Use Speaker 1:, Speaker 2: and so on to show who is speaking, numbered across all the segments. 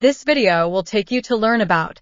Speaker 1: This video will take you to learn about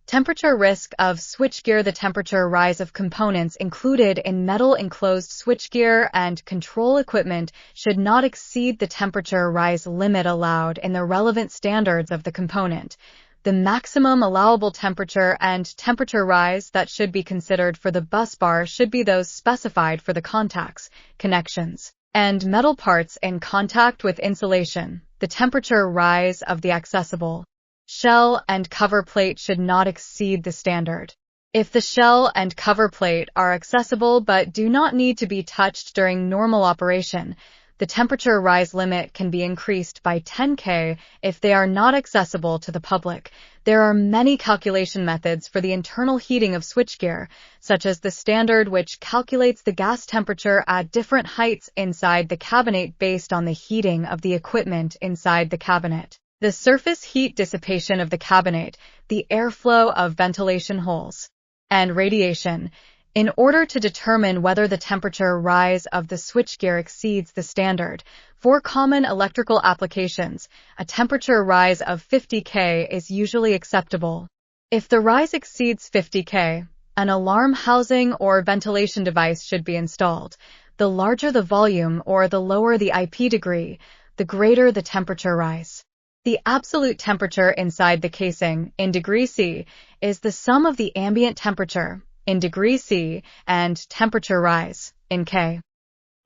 Speaker 1: temperature risk of switchgear. The temperature rise of components included in metal-enclosed switchgear and control equipment should not exceed the temperature rise limit allowed in the relevant standards of the component. The maximum allowable temperature and temperature rise that should be considered for the bus bar should be those specified for the contacts, connections, and metal parts in contact with insulation. The temperature rise of the accessible shell and cover plate should not exceed the standard. If the shell and cover plate are accessible but do not need to be touched during normal operation, the temperature rise limit can be increased by 10 K if they are not accessible to the public. There are many calculation methods for the internal heating of switchgear, such as the standard, which calculates the gas temperature at different heights inside the cabinet based on the heating of the equipment inside the cabinet, the surface heat dissipation of the cabinet, the airflow of ventilation holes, and radiation, in order to determine whether the temperature rise of the switchgear exceeds the standard. For common electrical applications, a temperature rise of 50 K is usually acceptable. If the rise exceeds 50 K, an alarm housing or ventilation device should be installed. The larger the volume or the lower the IP degree, the greater the temperature rise. The absolute temperature inside the casing, in degrees C, is the sum of the ambient temperature, in degrees C, and temperature rise, in K.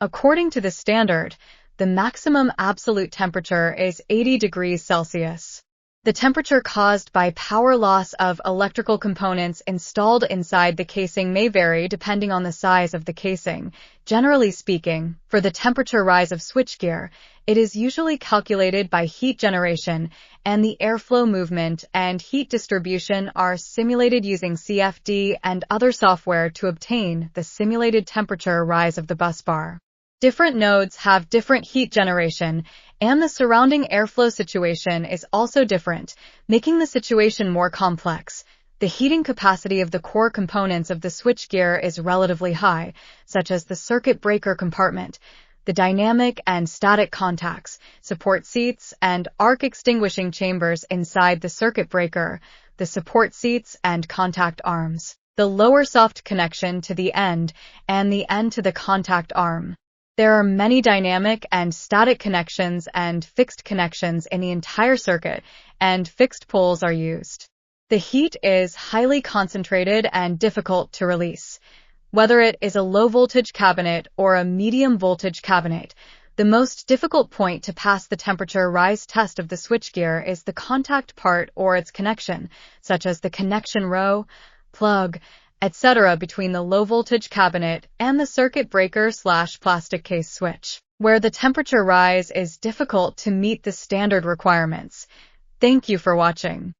Speaker 1: According to the standard, the maximum absolute temperature is 80 degrees Celsius. The temperature caused by power loss of electrical components installed inside the casing may vary depending on the size of the casing. Generally speaking, for the temperature rise of switchgear, it is usually calculated by heat generation, and the airflow movement and heat distribution are simulated using CFD and other software to obtain the simulated temperature rise of the bus bar. Different nodes have different heat generation, and the surrounding airflow situation is also different, making the situation more complex. The heating capacity of the core components of the switchgear is relatively high, such as the circuit breaker compartment, the dynamic and static contacts, support seats, and arc extinguishing chambers inside the circuit breaker, the support seats and contact arms, the lower soft connection to the end, and the end to the contact arm. There are many dynamic and static connections and fixed connections in the entire circuit, and fixed poles are used. The heat is highly concentrated and difficult to release. Whether it is a low-voltage cabinet or a medium-voltage cabinet, the most difficult point to pass the temperature rise test of the switchgear is the contact part or its connection, such as the connection row, plug, etc. between the low-voltage cabinet and the circuit breaker/plastic case switch, where the temperature rise is difficult to meet the standard requirements. Thank you for watching.